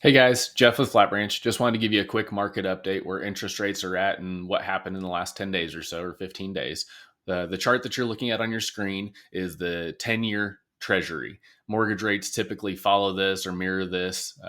Hey guys, Jeff with Flat Branch. Just wanted to give you a quick market update where interest rates are at and what happened in the last 10 days or so, or 15 days. The chart that you're looking at on your screen is the 10-year treasury. Mortgage rates typically follow this or mirror this.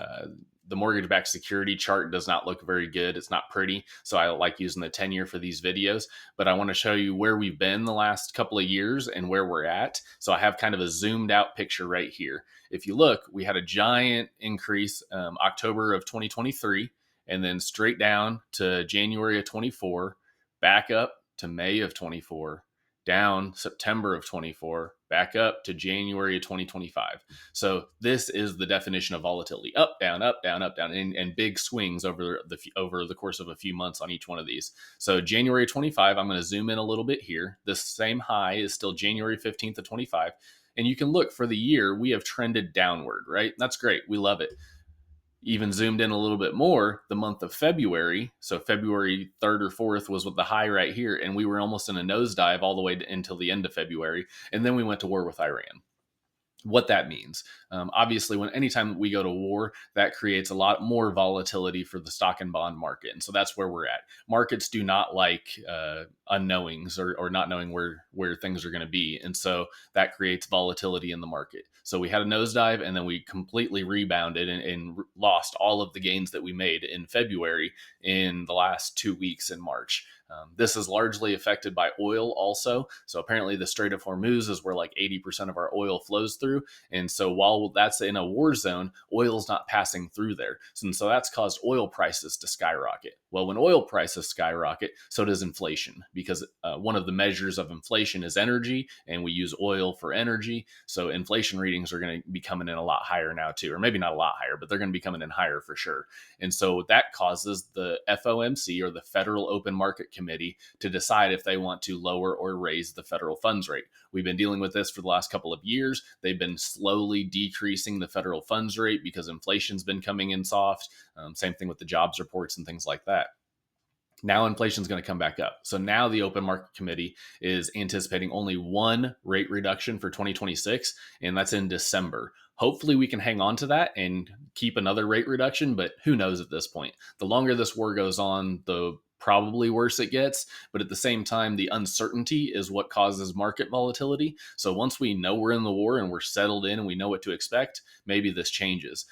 The mortgage backed security chart does not look very good. It's not pretty. So I like using the 10-year for these videos, but I want to show you where we've been the last couple of years and where we're at. So I have kind of a zoomed out picture right here. If you look, we had a giant increase October of 2023, and then straight down to January of 24, back up to May of 24, down September of 24, back up to January of 2025. So this is the definition of volatility: up, down, up, down, up, down, and big swings over the course of a few months on each one of these. So January 25, I'm going to zoom in a little bit here. This same high is still January 15th of 25. And you can look for the year, we have trended downward, right? That's great. We love it. Even zoomed in a little bit more, the month of February. So February 3rd or 4th was with the high right here. And we were almost in a nosedive all the way until the end of February. And then we went to war with Iran. What that means. Obviously, anytime we go to war, that creates a lot more volatility for the stock and bond market, and so that's where we're at. Markets do not like unknowings or not knowing where things are going to be, and so that creates volatility in the market. So we had a nosedive, and then we completely rebounded and lost all of the gains that we made in February in the last 2 weeks in March. This is largely affected by oil also. So apparently the Strait of Hormuz is where like 80% of our oil flows through. And so while that's in a war zone, oil's not passing through there. And so that's caused oil prices to skyrocket. Well, when oil prices skyrocket, so does inflation, because one of the measures of inflation is energy, and we use oil for energy. So inflation readings are going to be coming in a lot higher now too, or maybe not a lot higher, but they're going to be coming in higher for sure. And so that causes the FOMC, or the Federal Open Market Committee, to decide if they want to lower or raise the federal funds rate. We've been dealing with this for the last couple of years. They've been slowly decreasing the federal funds rate because inflation's been coming in soft. Same thing with the jobs reports and things like that. Now inflation is going to come back up. So now the Open Market Committee is anticipating only one rate reduction for 2026, and that's in December. Hopefully we can hang on to that and keep another rate reduction, but who knows at this point. The longer this war goes on, the probably worse it gets. But at the same time, the uncertainty is what causes market volatility. So once we know we're in the war and we're settled in and we know what to expect, maybe this changes.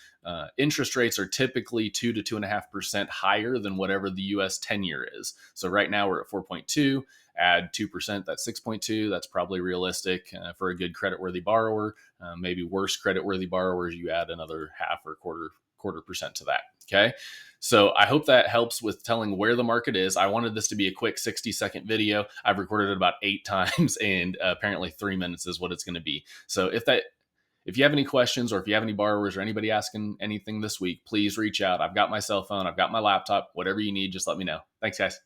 Interest rates are typically 2 to 2.5% higher than whatever the US 10-year is. So right now we're at 4.2. Add 2%, that's 6.2. That's probably realistic for a good creditworthy borrower. Maybe worse creditworthy borrowers, you add another half or quarter percent to that. Okay. So I hope that helps with telling where the market is. I wanted this to be a quick 60-second video. I've recorded it about 8 times, and apparently 3 minutes is what it's going to be. So if you have any questions, or if you have any borrowers or anybody asking anything this week, please reach out. I've got my cell phone, I've got my laptop, whatever you need, just let me know. Thanks, guys.